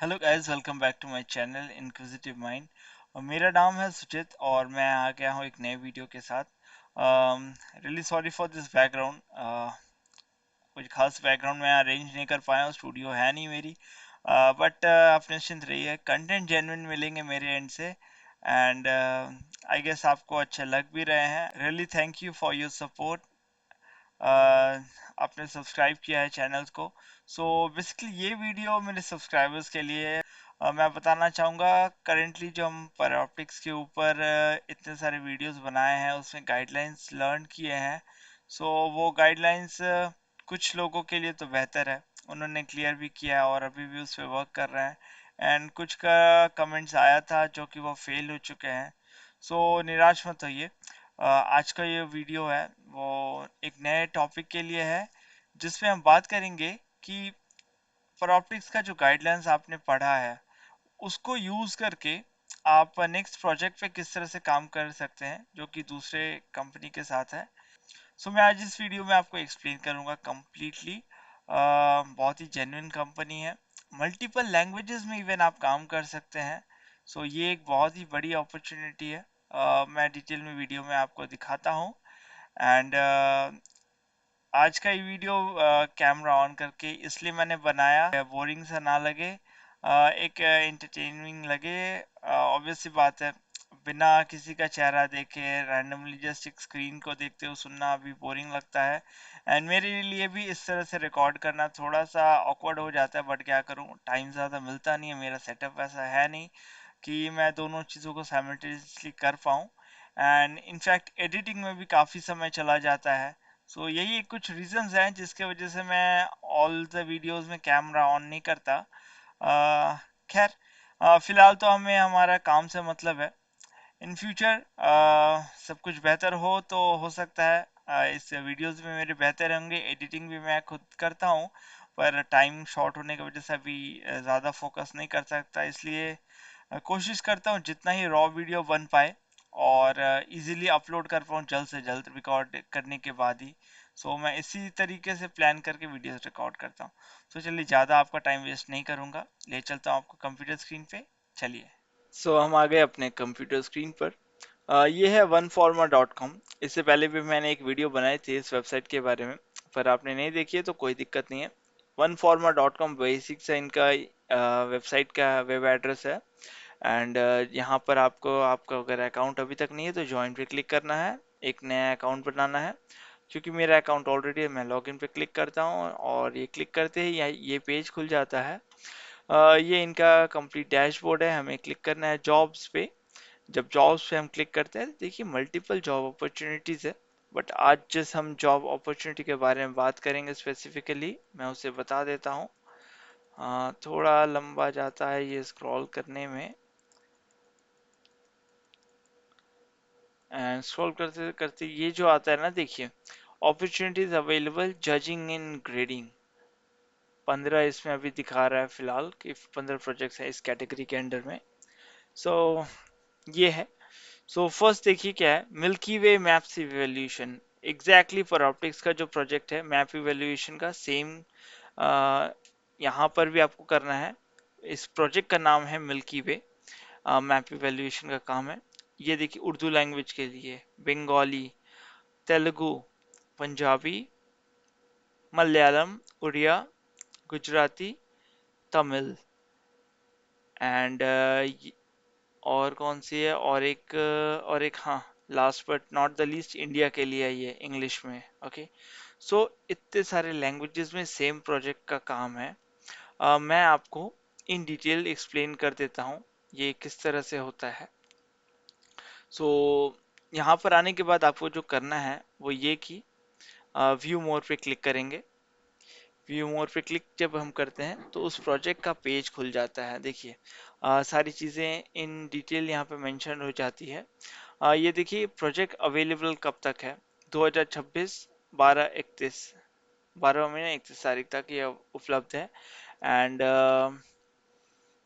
Hello guys, welcome back to my channel inquisitive mind. और मेरा नाम है सुचित और मैं आ गया हूँ एक नए वीडियो के साथ। Really sorry for this background. कुछ खास बैकग्राउंड मैं अरेंज नहीं कर पाया हूँ, स्टूडियो है नहीं मेरी। बट आप निश्चिंत रहिए, कंटेंट जेन्युइन मिलेंगे मेरे एंड से। एंड आई गेस आपको अच्छे लग भी रहे हैं। Really thank you for your support. आपने सब्सक्राइब किया है चैनल को। सो बेसिकली ये वीडियो मेरे सब्सक्राइबर्स के लिए है। मैं बताना चाहूँगा, करेंटली जो हम पैराऑप्टिक्स के ऊपर इतने सारे वीडियोस बनाए हैं, उसमें गाइडलाइंस लर्न किए हैं। सो वो गाइडलाइंस कुछ लोगों के लिए तो बेहतर है, उन्होंने क्लियर भी किया है और अभी भी उस पर वर्क कर रहे हैं। एंड कुछ का कमेंट्स आया था जो कि वो फेल हो चुके हैं। सो निराश मत होइए। आज का ये वीडियो है वो एक नए टॉपिक के लिए है, जिसमें हम बात करेंगे कि पैराऑप्टिक्स का जो गाइडलाइंस आपने पढ़ा है उसको यूज करके आप नेक्स्ट प्रोजेक्ट पे किस तरह से काम कर सकते हैं जो कि दूसरे कंपनी के साथ है। सो मैं आज इस वीडियो में आपको एक्सप्लेन करूंगा कम्प्लीटली। बहुत ही जेन्युइन कंपनी है, मल्टीपल लैंग्वेजेस में इवन आप काम कर सकते हैं। सो ये एक बहुत ही बड़ी अपॉर्चुनिटी है। मैं डिटेल में वीडियो में आपको दिखाता हूँ। एंड आज का ये वीडियो कैमरा ऑन करके इसलिए मैंने बनाया, बोरिंग सा ना लगे, एक एंटरटेनिंग लगे। ऑब्वियस सी बात है, बिना किसी का चेहरा देखे रैंडमली जस्ट एक स्क्रीन को देखते हो सुनना भी बोरिंग लगता है। एंड मेरे लिए भी इस तरह से रिकॉर्ड करना थोड़ा सा ऑकवर्ड हो जाता है, बट क्या करूँ, टाइम ज़्यादा मिलता नहीं है, मेरा सेटअप ऐसा है नहीं कि मैं दोनों चीज़ों को साइमल्टेनियसली कर पाऊँ। एंड इनफैक्ट एडिटिंग में भी काफ़ी समय चला जाता है। सो यही कुछ रीजंस हैं जिसके वजह से मैं ऑल द वीडियोस में कैमरा ऑन नहीं करता। खैर, फिलहाल तो हमें हमारा काम से मतलब है। इन फ्यूचर सब कुछ बेहतर हो तो हो सकता है इस वीडियोस में मेरे बेहतर होंगे, एडिटिंग भी मैं खुद करता हूँ। पर टाइम शॉर्ट होने की वजह से अभी ज़्यादा फोकस नहीं कर सकता, इसलिए कोशिश करता हूँ जितना ही रॉ वीडियो बन पाए और इजीली अपलोड कर पाऊँ जल्द से जल्द रिकॉर्ड करने के बाद ही। सो मैं इसी तरीके से प्लान करके वीडियोस रिकॉर्ड करता हूँ। तो चलिए, ज़्यादा आपका टाइम वेस्ट नहीं करूँगा, ले चलता हूँ आपको कंप्यूटर स्क्रीन पे। चलिए। सो हम आ गए अपने कंप्यूटर स्क्रीन पर। ये है oneforma.com। इससे पहले भी मैंने एक वीडियो बनाई थी इस वेबसाइट के बारे में, पर आपने नहीं देखी है तो कोई दिक्कत नहीं है। oneforma.com बेसिक से इनका वेबसाइट का वेब एड्रेस है। एंड यहाँ पर आपको आपका अगर अकाउंट अभी तक नहीं है तो ज्वाइन पे क्लिक करना है, एक नया अकाउंट बनाना है। क्योंकि मेरा अकाउंट ऑलरेडी है, मैं लॉगिन पे क्लिक करता हूँ और ये क्लिक करते ही ये पेज खुल जाता है। ये इनका कंप्लीट डैशबोर्ड है, हमें क्लिक करना है जॉब्स पे। जब जॉब्स पे हम क्लिक करते हैं देखिए मल्टीपल जॉब अपॉर्चुनिटीज़ है। बट आज जिस हम जॉब अपॉर्चुनिटी के बारे में बात करेंगे स्पेसिफिकली, मैं उसे बता देता हूँ। थोड़ा लंबा जाता है ये स्क्रॉल करने में। एंड स्क्रॉल करते करते ये जो आता है ना, देखिए अपॉर्चुनिटीज अवेलेबल जजिंग इन ग्रेडिंग। 15 इसमें अभी दिखा रहा है फिलहाल कि 15 प्रोजेक्ट्स हैं इस कैटेगरी के अंडर में। सो ये है। सो फर्स्ट देखिए क्या है, milky way maps evaluation. Exactly for optics का जो प्रोजेक्ट है मैप इवैल्यूएशन का, सेम यहाँ पर भी आपको करना है। इस प्रोजेक्ट का नाम है मिल्की वे, मैप इवैल्यूएशन का काम है। ये देखिए उर्दू लैंग्वेज के लिए बंगाली, तेलुगु, पंजाबी, मलयालम, उड़िया, गुजराती, तमिल एंड और कौन सी है, और एक हाँ, last but not the least India के लिए है ये इंग्लिश में। ओके। सो इतने सारे लैंग्वेजेस में सेम प्रोजेक्ट का काम है। मैं आपको इन डिटेल एक्सप्लेन कर देता हूँ ये किस तरह से होता है। सो यहाँ पर आने के बाद आपको जो करना है वो ये कि व्यू मोर पे क्लिक करेंगे। व्यू मोर पे क्लिक जब हम करते हैं तो उस प्रोजेक्ट का पेज खुल जाता है। देखिए सारी चीज़ें इन डिटेल यहाँ पे मेंशन हो जाती है। ये देखिए प्रोजेक्ट अवेलेबल कब तक है, 2026 12/31, 12 महीने 31 तारीख तक ये उपलब्ध है। एंड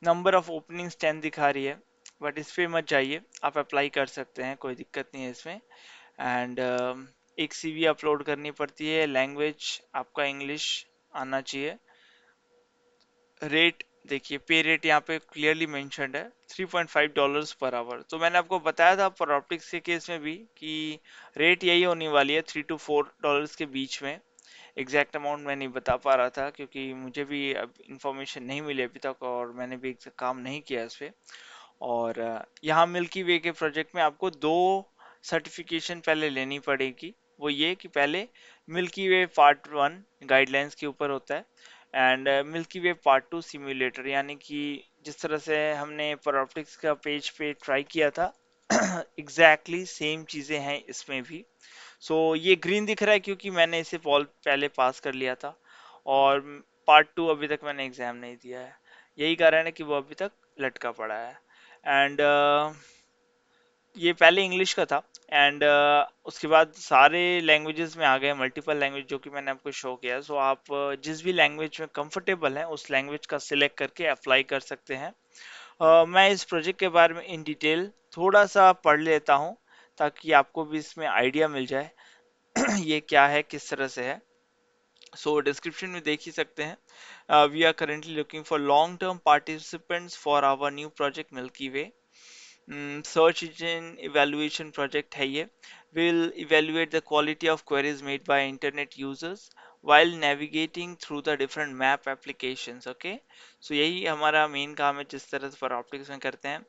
नंबर ऑफ ओपनिंग्स 10 दिखा रही है, बट इस पे मत जाइए, आप अप्लाई कर सकते हैं, कोई दिक्कत नहीं है इसमें। एंड एक सीवी अपलोड करनी पड़ती है, लैंग्वेज आपका इंग्लिश आना चाहिए। रेट देखिए पे रेट यहाँ पे क्लियरली मेंशन्ड है $3.5 पर आवर। तो मैंने आपको बताया था पर ऑप्टिक्स के केस में भी कि रेट यही होने वाली है $3 to $4 के बीच में। एग्जैक्ट अमाउंट मैं नहीं बता पा रहा था क्योंकि मुझे भी अब इंफॉर्मेशन नहीं मिली अभी तक और मैंने भी काम नहीं किया इस पे। और यहाँ मिल्की वे के प्रोजेक्ट में आपको दो सर्टिफिकेशन पहले लेनी पड़ेगी। वो ये कि पहले मिल्की वे पार्ट 1 गाइडलाइंस के ऊपर होता है and milky way part 2 simulator, यानी कि जिस तरह से हमने पैरोप्टिक्स का पेज पे ट्राई किया था एग्जैक्टली सेम चीज़ें हैं इसमें भी। सो ये ग्रीन दिख रहा है क्योंकि मैंने इसे पहले पास कर लिया था और पार्ट 2 अभी तक मैंने एग्जाम नहीं दिया है। यही कारण है कि वो अभी तक लटका पड़ा है। एंड ये पहले इंग्लिश का था एंड उसके बाद सारे लैंग्वेजेस में आ गए, मल्टीपल लैंग्वेज जो कि मैंने आपको शो किया। सो आप जिस भी लैंग्वेज में कंफर्टेबल हैं उस लैंग्वेज का सिलेक्ट करके अप्लाई कर सकते हैं। मैं इस प्रोजेक्ट के बारे में इन डिटेल थोड़ा सा पढ़ लेता हूँ ताकि आपको भी इसमें आइडिया मिल जाए ये क्या है, किस तरह से है। सो डिस्क्रिप्शन में देख ही सकते हैं, we are currently looking for long term participants for our new project Milky Way. Search engine evaluation project है ये। Will evaluate the quality of queries made by internet users while navigating through the different map applications। Okay, so यही हमारा main काम है जिस तरह से पर ऑप्टिक्स में करते हैं।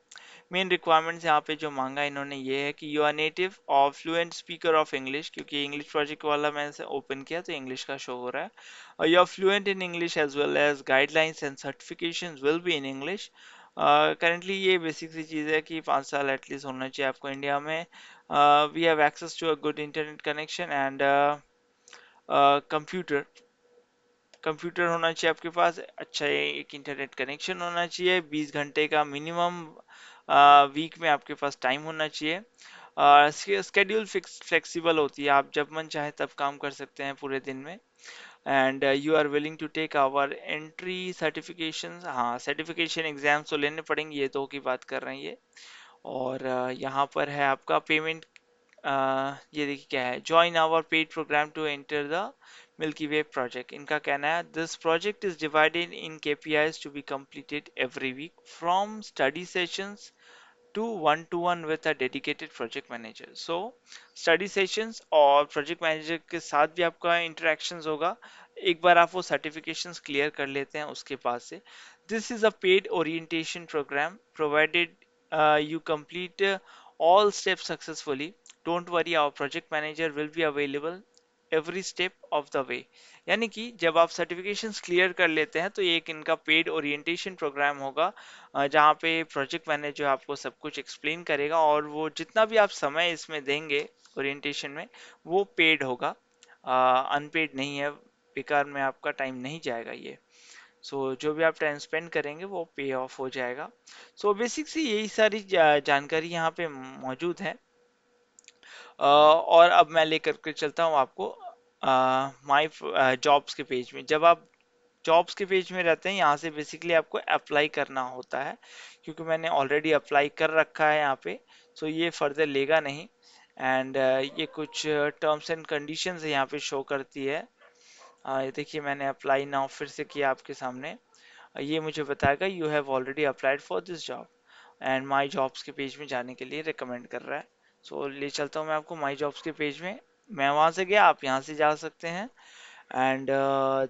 मेन रिक्वायरमेंट्स यहाँ पे जो मांगा इन्होंने ये है कि यू आर नेटिव और फ्लुएंट स्पीकर ऑफ इंग्लिश, क्योंकि इंग्लिश प्रोजेक्ट वाला मैंने ओपन किया तो इंग्लिश का शो हो रहा है। और you are fluent in English as well as guidelines and certifications will be in English. Currently ये बेसिक सी चीज़ है कि 5 साल एटलीस्ट होना चाहिए आपको इंडिया में। We have access to a good internet connection and computer computer होना चाहिए आपके पास। अच्छा, एक इंटरनेट कनेक्शन होना चाहिए। 20 घंटे का मिनिमम वीक में आपके पास टाइम होना चाहिए। स्केड्यूल फिक्स फ्लेक्सिबल होती है, आप जब मन चाहे तब काम कर सकते हैं पूरे दिन में। And you are willing to take our entry certification. हाँ, सर्टिफिकेशन एग्जाम्स तो लेने पड़ेंगे, ये दो की बात कर रहे हैं ये। और यहाँ पर है आपका पेमेंट। ये देखिए क्या है, join our paid program to enter the Milky Way project. इनका कहना है this project is divided in KPIs to be completed every week from study sessions to one with a dedicated project manager. So study sessions और project manager के साथ भी आपका interactions होगा। एक बार आप वो सर्टिफिकेशंस क्लियर कर लेते हैं उसके बाद से। This is a paid orientation program provided you complete all steps successfully. Don't worry, our project manager will be available every step of the way। यानी कि जब आप सर्टिफिकेशंस क्लियर कर लेते हैं तो ये एक इनका पेड ओरिएंटेशन प्रोग्राम होगा, जहाँ पे प्रोजेक्ट मैनेजर आपको सब कुछ एक्सप्लेन करेगा और वो जितना भी आप समय इसमें देंगे ओरिएंटेशन में वो पेड होगा, अनपेड नहीं है। बेकार में आपका टाइम नहीं जाएगा ये। जो भी आप टाइम स्पेंड करेंगे वो पे ऑफ हो जाएगा। बेसिक सी यही सारी जानकारी यहाँ पे मौजूद है। और अब मैं लेकर के चलता हूँ आपको माई जॉब्स के पेज में। जब आप जॉब्स के पेज में रहते हैं यहाँ से बेसिकली आपको अप्लाई करना होता है, क्योंकि मैंने ऑलरेडी अप्लाई कर रखा है यहाँ पे। ये फर्दर लेगा नहीं। एंड ये कुछ टर्म्स एंड कंडीशंस है यहाँ पे शो करती है। ये देखिए मैंने अप्लाई नाउ फिर से किया आपके सामने। ये मुझे बताएगा you have already applied for this job and my jobs के पेज में जाने के लिए रिकमेंड कर रहा है। ले चलता हूँ मैं आपको माई जॉब्स के पेज में। मैं वहाँ से गया, आप यहाँ से जा सकते हैं। एंड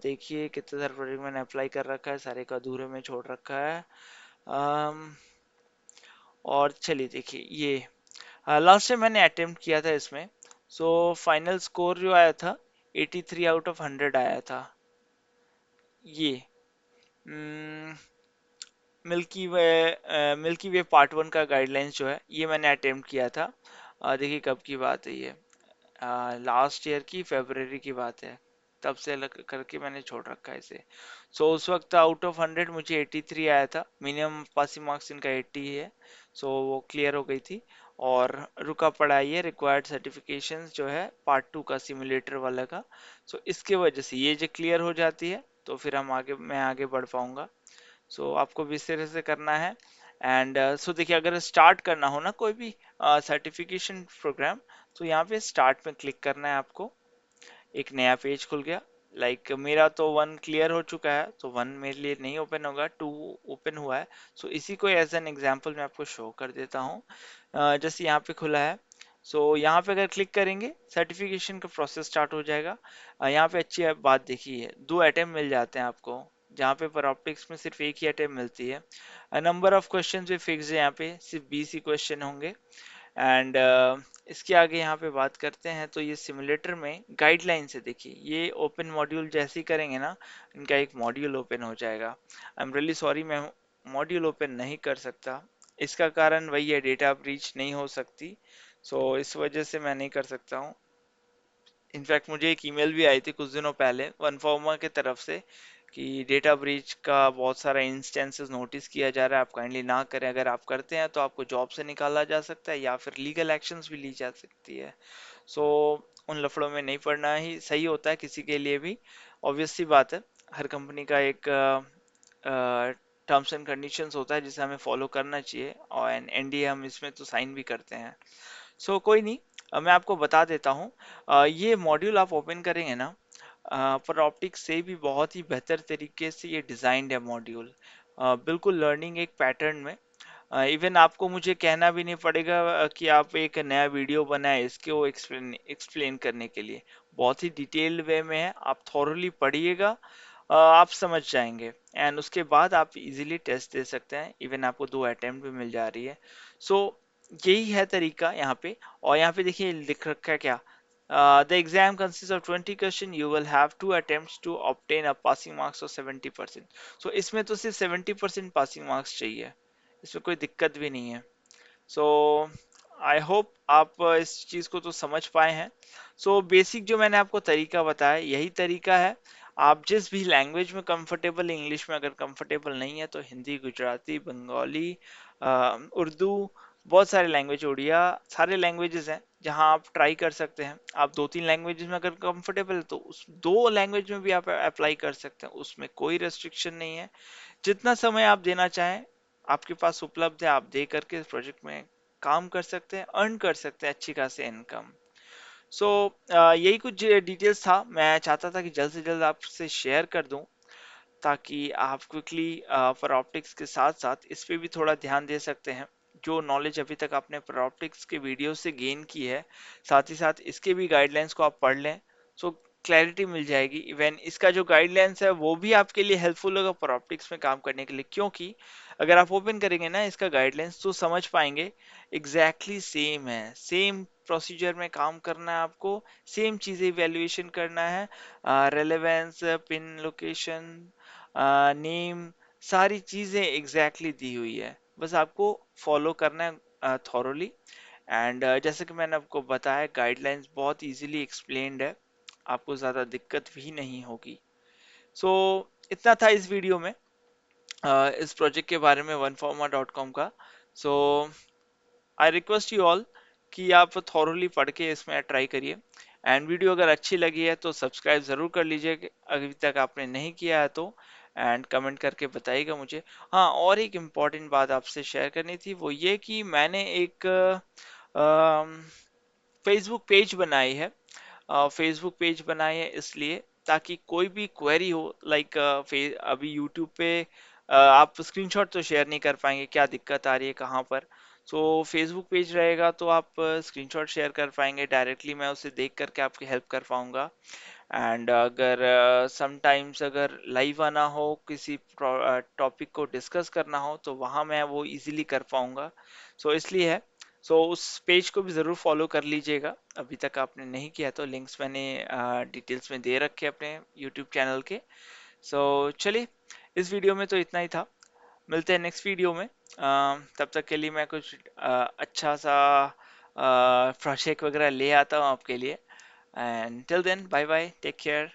देखिए कितने सारे प्रोजेक्ट मैंने अप्लाई कर रखा है, सारे का अधूरे में छोड़ रखा है। और चलिए देखिए ये लास्ट टाइम मैंने अटेम्प्ट किया था इसमें। फाइनल स्कोर जो आया था 83 आउट ऑफ 100 आया था। ये मिल्की वे पार्ट 1 का गाइडलाइंस जो है ये मैंने अटेम्प्ट किया था। देखिए कब की बात है ये, लास्ट ईयर की फरवरी की बात है। तब से अलग करके मैंने छोड़ रखा है इसे। उस वक्त आउट ऑफ 100 मुझे 83 आया था। मिनिमम पासिंग मार्क्स इनका 80 है। वो क्लियर हो गई थी और रुका पड़ा है ये रिक्वायर्ड सर्टिफिकेशंस जो है पार्ट 2 का सिमुलेटर वाला का। इसके वजह से ये जो क्लियर हो जाती है तो फिर मैं आगे बढ़ पाऊंगा। आपको भी इस तरह से करना है। एंड देखिए अगर स्टार्ट करना हो ना कोई भी सर्टिफिकेशन प्रोग्राम, तो यहाँ पे स्टार्ट में क्लिक करना है आपको। एक नया पेज खुल गया, लाइक मेरा तो वन क्लियर हो चुका है, तो वन मेरे लिए नहीं ओपन होगा, टू ओपन हुआ है। सो इसी को एज एन एग्जांपल मैं आपको शो कर देता हूँ। जैसे यहाँ पे खुला है, सो यहाँ पे अगर क्लिक करेंगे सर्टिफिकेशन का प्रोसेस स्टार्ट हो जाएगा। यहाँ पे अच्छी बात देखिए, दो अटेम्प्ट मिल जाते हैं आपको, जहाँ पे पर ऑप्टिक्स में सिर्फ एक ही अटेम्प्ट मिलती है। नंबर ऑफ क्वेश्चन भी फिक्स है, यहाँ पे सिर्फ 20 ही क्वेश्चन होंगे। एंड इसके आगे यहाँ पे बात करते हैं, तो ये सिमुलेटर में गाइडलाइन से देखिए, ये ओपन मॉड्यूल जैसे ही करेंगे ना, इनका एक मॉड्यूल ओपन हो जाएगा। आई एम रियली सॉरी, मैं मॉड्यूल ओपन नहीं कर सकता, इसका कारण वही है, डेटा ब्रीच नहीं हो सकती। सो इस वजह से मैं नहीं कर सकता हूँ। इनफैक्ट मुझे एक ईमेल भी आई थी कुछ दिनों पहले वनफॉर्मा की तरफ से कि डेटा ब्रीच का बहुत सारा इंस्टेंसेस नोटिस किया जा रहा है, आप काइंडली ना करें, अगर आप करते हैं तो आपको जॉब से निकाला जा सकता है या फिर लीगल एक्शंस भी ली जा सकती है। सो उन लफड़ों में नहीं पड़ना ही सही होता है किसी के लिए भी। ऑब्वियस सी बात है, हर कंपनी का एक टर्म्स एंड कंडीशंस होता है जिसे हमें फॉलो करना चाहिए, और एनडीए हम इसमें तो साइन भी करते हैं। सो कोई नहीं, मैं आपको बता देता हूँ। ये मॉड्यूल आप ओपन करेंगे ना, पर ऑप्टिक्स से भी बहुत ही बेहतर तरीके से ये डिजाइंड है मॉड्यूल, बिल्कुल लर्निंग एक पैटर्न में। इवन आपको मुझे कहना भी नहीं पड़ेगा कि आप एक नया वीडियो बनाए इसके वो एक्सप्लेन एक्सप्लेन करने के लिए, बहुत ही डिटेल्ड वे में है, आप थॉरली पढ़िएगा, आप समझ जाएंगे। एंड उसके बाद आप इजीली टेस्ट दे सकते हैं, इवन आपको 2 अटेम्प्ट भी मिल जा रही है। सो यही है तरीका यहाँ पे। और यहाँ पे देखिए लिख रखा है क्या, the exam consist of 20 question, you will have 2 attempts to obtain a passing marks of 70%। So इसमें तो सिर्फ 70% पासिंग मार्क्स चाहिए, इसमें कोई दिक्कत भी नहीं है। सो आई होप आप इस चीज़ को तो समझ पाए हैं। सो बेसिक जो मैंने आपको तरीका बताया यही तरीका है। आप जिस भी लैंग्वेज में कंफर्टेबल, इंग्लिश में अगर कंफर्टेबल नहीं है तो हिंदी, गुजराती, बंगाली, उर्दू, बहुत सारे लैंग्वेज, उड़िया, सारे लैंग्वेजेस हैं जहां आप ट्राई कर सकते हैं। आप 2-3 लैंग्वेजेस में अगर कंफर्टेबल है तो उस 2 लैंग्वेज में भी आप अप्लाई कर सकते हैं, उसमें कोई रेस्ट्रिक्शन नहीं है। जितना समय आप देना चाहें आपके पास उपलब्ध है, आप दे करके इस प्रोजेक्ट में काम कर सकते हैं, अर्न कर सकते हैं अच्छी खासी इनकम। सो यही कुछ डिटेल्स था, मैं चाहता था कि जल्द से जल्द आपसे शेयर कर दूं, ताकि आप क्विकली पर ऑप्टिक्स के साथ साथ इस पे भी थोड़ा ध्यान दे सकते हैं। जो नॉलेज अभी तक आपने पर ऑप्टिक्स के वीडियो से गेन की है, साथ ही साथ इसके भी गाइडलाइंस को आप पढ़ लें, सो क्लैरिटी मिल जाएगी। इवन इसका जो गाइडलाइंस है वो भी आपके लिए हेल्पफुल होगा पर ऑप्टिक्स में काम करने के लिए, क्योंकि अगर आप ओपन करेंगे ना इसका गाइडलाइंस तो समझ पाएंगे एग्जैक्टली सेम है, सेम प्रोसीजर में काम करना है आपको, सेम चीजें इवेल्युएशन करना है, रेलेवेंस, पिन लोकेशन, नेम, सारी चीजें एग्जैक्टली दी हुई है, बस आपको फॉलो करना है थॉरोली। एंड जैसे कि मैंने आपको बताया गाइडलाइंस बहुत इजीली एक्सप्लेन्ड है, आपको ज़्यादा दिक्कत भी नहीं होगी। सो इतना था इस वीडियो में, इस प्रोजेक्ट के बारे में oneforma.com का। सो आई रिक्वेस्ट यू ऑल कि आप थॉरोली पढ़ के इसमें ट्राई करिए। एंड वीडियो अगर अच्छी लगी है तो सब्सक्राइब ज़रूर कर लीजिए अभी तक आपने नहीं किया है तो, एंड कमेंट करके बताइएगा मुझे। हाँ, और एक इम्पॉर्टेंट बात आपसे शेयर करनी थी, वो ये कि मैंने एक फेसबुक पेज बनाई है। फेसबुक पेज बनाई है इसलिए ताकि कोई भी क्वेरी हो, लाइक अभी यूट्यूब पे आप स्क्रीनशॉट तो शेयर नहीं कर पाएंगे, क्या दिक्कत आ रही है कहाँ पर। सो फेसबुक पेज रहेगा तो आप स्क्रीनशॉट शेयर कर पाएंगे डायरेक्टली, मैं उसे देख करके आपकी हेल्प कर पाऊंगा। एंड अगर समटाइम्स अगर लाइव आना हो, किसी टॉपिक को डिस्कस करना हो तो वहाँ मैं वो इजीली कर पाऊंगा। सो इसलिए है। सो उस पेज को भी ज़रूर फॉलो कर लीजिएगा, अभी तक आपने नहीं किया तो लिंक्स मैंने डिटेल्स में दे रखे अपने यूट्यूब चैनल के। सो चलिए, इस वीडियो में तो इतना ही था, मिलते हैं नेक्स्ट वीडियो में। तब तक के लिए मैं कुछ अच्छा सा प्रोजेक्ट वगैरह ले आता हूँ आपके लिए। And till then, bye bye, take care.